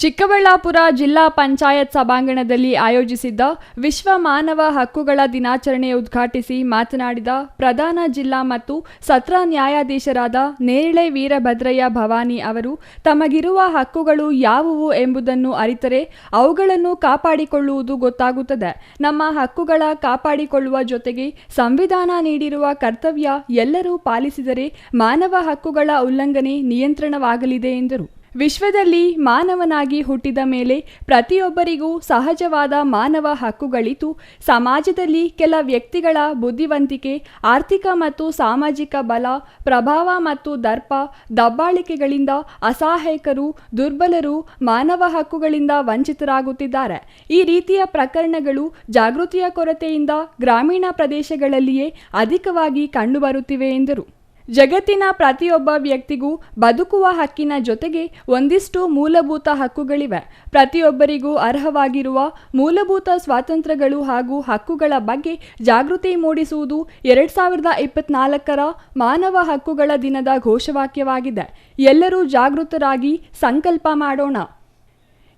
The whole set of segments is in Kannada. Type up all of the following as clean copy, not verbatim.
ಚಿಕ್ಕಬಳ್ಳಾಪುರ ಜಿಲ್ಲಾ ಪಂಚಾಯತ್ ಸಭಾಂಗಣದಲ್ಲಿ ಆಯೋಜಿಸಿದ್ದ ವಿಶ್ವ ಮಾನವ ಹಕ್ಕುಗಳ ದಿನಾಚರಣೆ ಉದ್ಘಾಟಿಸಿ ಮಾತನಾಡಿದ ಪ್ರಧಾನ ಜಿಲ್ಲಾ ಮತ್ತು ಸತ್ರ ನ್ಯಾಯಾಧೀಶರಾದ ನೇರಳೆ ವೀರಭದ್ರಯ್ಯ ಭವಾನಿ ಅವರು, ತಮಗಿರುವ ಹಕ್ಕುಗಳು ಯಾವುವು ಎಂಬುದನ್ನು ಅರಿತರೆ ಅವುಗಳನ್ನು ಕಾಪಾಡಿಕೊಳ್ಳುವುದು ಗೊತ್ತಾಗುತ್ತದೆ. ನಮ್ಮ ಹಕ್ಕುಗಳ ಕಾಪಾಡಿಕೊಳ್ಳುವ ಜೊತೆಗೆ ಸಂವಿಧಾನ ನೀಡಿರುವ ಕರ್ತವ್ಯ ಎಲ್ಲರೂ ಪಾಲಿಸಿದರೆ ಮಾನವ ಹಕ್ಕುಗಳ ಉಲ್ಲಂಘನೆ ನಿಯಂತ್ರಣವಾಗಲಿದೆ ಎಂದರು. ವಿಶ್ವದಲ್ಲಿ ಮಾನವನಾಗಿ ಹುಟ್ಟಿದ ಮೇಲೆ ಪ್ರತಿಯೊಬ್ಬರಿಗೂ ಸಹಜವಾದ ಮಾನವ ಹಕ್ಕುಗಳಿದ್ದು, ಸಮಾಜದಲ್ಲಿ ಕೆಲ ವ್ಯಕ್ತಿಗಳ ಬುದ್ಧಿವಂತಿಕೆ, ಆರ್ಥಿಕ ಮತ್ತು ಸಾಮಾಜಿಕ ಬಲ, ಪ್ರಭಾವ ಮತ್ತು ದರ್ಪ, ದಬ್ಬಾಳಿಕೆಗಳಿಂದ ಅಸಹಾಯಕರು, ದುರ್ಬಲರು ಮಾನವ ಹಕ್ಕುಗಳಿಂದ ವಂಚಿತರಾಗುತ್ತಿದ್ದಾರೆ. ಈ ರೀತಿಯ ಪ್ರಕರಣಗಳು ಜಾಗೃತಿಯ ಕೊರತೆಯಿಂದ ಗ್ರಾಮೀಣ ಪ್ರದೇಶಗಳಲ್ಲಿಯೇ ಅಧಿಕವಾಗಿ ಕಂಡುಬರುತ್ತಿವೆ ಎಂದರು. ಜಗತ್ತಿನ ಪ್ರತಿಯೊಬ್ಬ ವ್ಯಕ್ತಿಗೂ ಬದುಕುವ ಹಕ್ಕಿನ ಜೊತೆಗೆ ಒಂದಿಷ್ಟು ಮೂಲಭೂತ ಹಕ್ಕುಗಳಿವೆ. ಪ್ರತಿಯೊಬ್ಬರಿಗೂ ಅರ್ಹವಾಗಿರುವ ಮೂಲಭೂತ ಸ್ವಾತಂತ್ರ್ಯಗಳು ಹಾಗೂ ಹಕ್ಕುಗಳ ಬಗ್ಗೆ ಜಾಗೃತಿ ಮೂಡಿಸುವುದು 2024ರ ಮಾನವ ಹಕ್ಕುಗಳ ದಿನದ ಘೋಷವಾಕ್ಯವಾಗಿದೆ. ಎಲ್ಲರೂ ಜಾಗೃತರಾಗಿ ಸಂಕಲ್ಪ ಮಾಡೋಣ.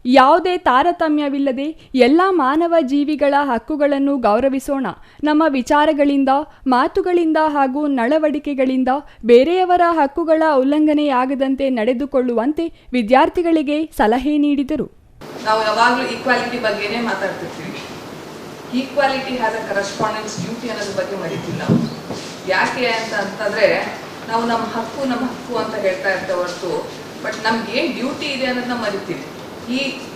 ಯಾವುದೇ ತಾರತಮ್ಯವಿಲ್ಲದೆ ಎಲ್ಲ ಮಾನವ ಜೀವಿಗಳ ಹಕ್ಕುಗಳನ್ನು ಗೌರವಿಸೋಣ. ನಮ್ಮ ವಿಚಾರಗಳಿಂದ, ಮಾತುಗಳಿಂದ ಹಾಗೂ ನಡವಳಿಕೆಗಳಿಂದ ಬೇರೆಯವರ ಹಕ್ಕುಗಳ ಉಲ್ಲಂಘನೆಯಾಗದಂತೆ ನಡೆದುಕೊಳ್ಳುವಂತೆ ವಿದ್ಯಾರ್ಥಿಗಳಿಗೆ ಸಲಹೆ ನೀಡಿದರು. ನಾವು ಯಾವಾಗಲೂ ಈಕ್ವಾಲಿಟಿ ಬಗ್ಗೆನೇ ಮಾತಾಡ್ತಿರ್ತೀವಿ. Equality has a correspondence duty ಅನ್ನೋದ್ರ ಬಗ್ಗೆ ಮರಿತೀವಿ ನಾವು. ಯಾಕೆ ಅಂತಂದ್ರೆ ನಾವು ನಮ್ಮ ಹಕ್ಕು ಅಂತ ಹೇಳ್ತಾ ಇರ್ತೇವೆ ಹೊರತು, ಬಟ್ ನಮ್ಗೆ ಏನು ಡ್ಯೂಟಿ ಇದೆ ಅನ್ನೋದನ್ನ ಮರಿತೀವಿ.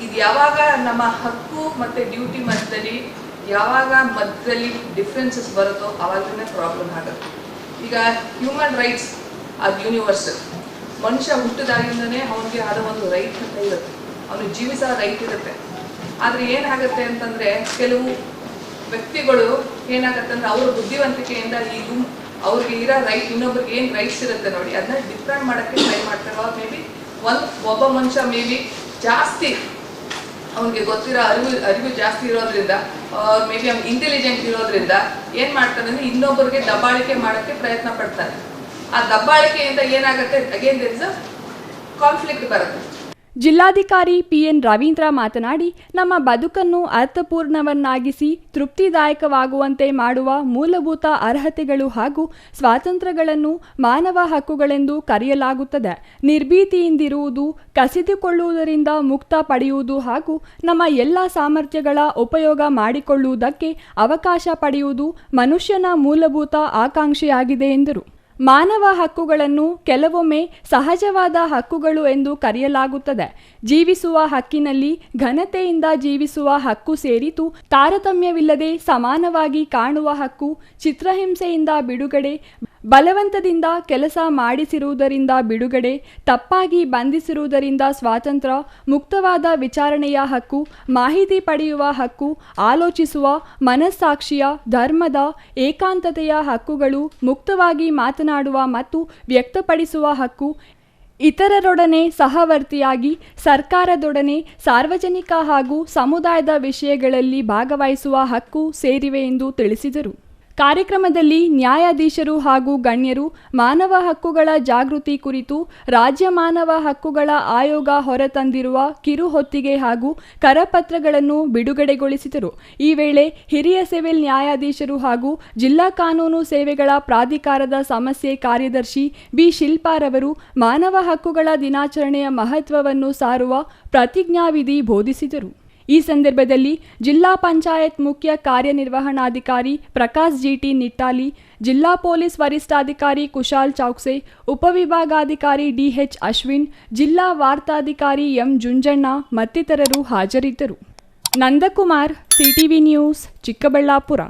ಇದು ಯಾವಾಗ ನಮ್ಮ ಹಕ್ಕು ಮತ್ತು ಡ್ಯೂಟಿ ಮಧ್ಯದಲ್ಲಿ ಡಿಫ್ರೆನ್ಸಸ್ ಬರುತ್ತೋ ಆವಾಗಲೇ ಪ್ರಾಬ್ಲಮ್ ಆಗುತ್ತೆ. ಈಗ ಹ್ಯೂಮನ್ ರೈಟ್ಸ್ ಅದು ಯೂನಿವರ್ಸಲ್. ಮನುಷ್ಯ ಹುಟ್ಟಿದಾಗಿಂದನೇ ಅವನಿಗೆ ಆದ ಒಂದು ರೈಟ್ ಅಂತ ಇರುತ್ತೆ, ಅವನು ಜೀವಿಸೋ ರೈಟ್ ಇರುತ್ತೆ. ಆದರೆ ಏನಾಗುತ್ತೆ ಅಂತಂದರೆ ಕೆಲವು ವ್ಯಕ್ತಿಗಳು ಏನಾಗುತ್ತೆ ಅಂದರೆ ಅವ್ರ ಬುದ್ಧಿವಂತಿಕೆಯಿಂದ ಅವ್ರಿಗೆ ಇರೋ ರೈಟ್ ಇನ್ನೊಬ್ರಿಗೆ ಏನು ರೈಟ್ಸ್ ಇರುತ್ತೆ ನೋಡಿ, ಅದನ್ನ ಡಿಫ್ರೆಂಟ್ ಮಾಡೋಕ್ಕೆ ಟ್ರೈ ಮಾಡ್ತಾರೆ. ಮೇ ಬಿ ಒಬ್ಬ ಮನುಷ್ಯ ಮೇ ಬಿ ಜಾಸ್ತಿ ಅವನಿಗೆ ಗೊತ್ತಿರೋ ಅರಿವು ಜಾಸ್ತಿ ಇರೋದ್ರಿಂದ, ಮೇ ಬಿ ಅವ್ನು ಇಂಟೆಲಿಜೆಂಟ್ ಇರೋದ್ರಿಂದ ಏನು ಮಾಡ್ತಾನೆ ಅಂದರೆ ಇನ್ನೊಬ್ಬರಿಗೆ ದಬ್ಬಾಳಿಕೆ ಮಾಡೋಕ್ಕೆ ಪ್ರಯತ್ನ ಪಡ್ತಾನೆ. ಆ ದಬ್ಬಾಳಿಕೆಯಿಂದ ಏನಾಗುತ್ತೆ, again there is a conflict ಬರುತ್ತೆ. ಜಿಲ್ಲಾಧಿಕಾರಿ PN ರವೀಂದ್ರ ಮಾತನಾಡಿ, ನಮ್ಮ ಬದುಕನ್ನು ಅರ್ಥಪೂರ್ಣವನ್ನಾಗಿಸಿ ತೃಪ್ತಿದಾಯಕವಾಗುವಂತೆ ಮಾಡುವ ಮೂಲಭೂತ ಅರ್ಹತೆಗಳು ಹಾಗೂ ಸ್ವಾತಂತ್ರ್ಯಗಳನ್ನು ಮಾನವ ಹಕ್ಕುಗಳೆಂದು ಕರೆಯಲಾಗುತ್ತದೆ. ನಿರ್ಭೀತಿಯಿಂದಿರುವುದು, ಕಸಿದುಕೊಳ್ಳುವುದರಿಂದ ಮುಕ್ತ ಪಡೆಯುವುದು ಹಾಗೂ ನಮ್ಮ ಎಲ್ಲ ಸಾಮರ್ಥ್ಯಗಳ ಉಪಯೋಗ ಮಾಡಿಕೊಳ್ಳುವುದಕ್ಕೆ ಅವಕಾಶ ಪಡೆಯುವುದು ಮನುಷ್ಯನ ಮೂಲಭೂತ ಆಕಾಂಕ್ಷೆಯಾಗಿದೆ ಎಂದರು. ಮಾನವ ಹಕ್ಕುಗಳನ್ನು ಕೆಲವೊಮ್ಮೆ ಸಹಜವಾದ ಹಕ್ಕುಗಳು ಎಂದು ಕರೆಯಲಾಗುತ್ತದೆ. ಜೀವಿಸುವ ಹಕ್ಕಿನಲ್ಲಿ ಘನತೆಯಿಂದ ಜೀವಿಸುವ ಹಕ್ಕು ಸೇರಿತು. ತಾರತಮ್ಯವಿಲ್ಲದೆ ಸಮಾನವಾಗಿ ಕಾಣುವ ಹಕ್ಕು, ಚಿತ್ರಹಿಂಸೆಯಿಂದ ಬಿಡುಗಡೆ, ಬಲವಂತದಿಂದ ಕೆಲಸ ಮಾಡಿಸಿರುವುದರಿಂದ ಬಿಡುಗಡೆ, ತಪ್ಪಾಗಿ ಬಂಧಿಸಿರುವುದರಿಂದ ಸ್ವಾತಂತ್ರ್ಯ, ಮುಕ್ತವಾದ ವಿಚಾರಣೆಯ ಹಕ್ಕು, ಮಾಹಿತಿ ಪಡೆಯುವ ಹಕ್ಕು, ಆಲೋಚಿಸುವ, ಮನಸ್ಸಾಕ್ಷಿಯ, ಧರ್ಮದ, ಏಕಾಂತತೆಯ ಹಕ್ಕುಗಳು, ಮುಕ್ತವಾಗಿ ಮಾತನಾಡುವ ಮತ್ತು ವ್ಯಕ್ತಪಡಿಸುವ ಹಕ್ಕು, ಇತರರೊಡನೆ ಸಹವರ್ತಿಯಾಗಿ ಸರ್ಕಾರದೊಡನೆ ಸಾರ್ವಜನಿಕ ಹಾಗೂ ಸಮುದಾಯದ ವಿಷಯಗಳಲ್ಲಿ ಭಾಗವಹಿಸುವ ಹಕ್ಕು ಸೇರಿವೆ ಎಂದು ತಿಳಿಸಿದರು. ಕಾರ್ಯಕ್ರಮದಲ್ಲಿ ನ್ಯಾಯಾಧೀಶರು ಹಾಗೂ ಗಣ್ಯರು ಮಾನವ ಹಕ್ಕುಗಳ ಜಾಗೃತಿ ಕುರಿತು ರಾಜ್ಯ ಮಾನವ ಹಕ್ಕುಗಳ ಆಯೋಗ ಹೊರತಂದಿರುವ ಕಿರುಹೊತ್ತಿಗೆ ಹಾಗೂ ಕರಪತ್ರಗಳನ್ನು ಬಿಡುಗಡೆಗೊಳಿಸಿದರು. ಈ ವೇಳೆ ಹಿರಿಯ ಸಿವಿಲ್ ನ್ಯಾಯಾಧೀಶರು ಹಾಗೂ ಜಿಲ್ಲಾ ಕಾನೂನು ಸೇವೆಗಳ ಪ್ರಾಧಿಕಾರದ ಸಮಸ್ಯೆ ಕಾರ್ಯದರ್ಶಿ ಬಿ ಶಿಲ್ಪಾರವರು ಮಾನವ ಹಕ್ಕುಗಳ ದಿನಾಚರಣೆಯ ಮಹತ್ವವನ್ನು ಸಾರುವ ಪ್ರತಿಜ್ಞಾವಿಧಿ ಬೋಧಿಸಿದರು. ಈ ಸಂದರ್ಭದಲ್ಲಿ ಜಿಲ್ಲಾ ಪಂಚಾಯತ್ ಮುಖ್ಯ ಕಾರ್ಯನಿರ್ವಹಣಾಧಿಕಾರಿ ಪ್ರಕಾಶ್ GT ನಿಟ್ಟಾಲಿ, ಜಿಲ್ಲಾ ಪೊಲೀಸ್ ವರಿಷ್ಠಾಧಿಕಾರಿ ಕುಶಾಲ್ ಚೌಕ್ಸೆ, ಉಪವಿಭಾಗಾಧಿಕಾರಿ DH ಅಶ್ವಿನ್, ಜಿಲ್ಲಾ ವಾರ್ತಾಧಿಕಾರಿ M ಜುಂಜಣ್ಣ ಮತ್ತಿತರರು ಹಾಜರಿದ್ದರು. Nandakumar, CTV news, Chikkaballapur.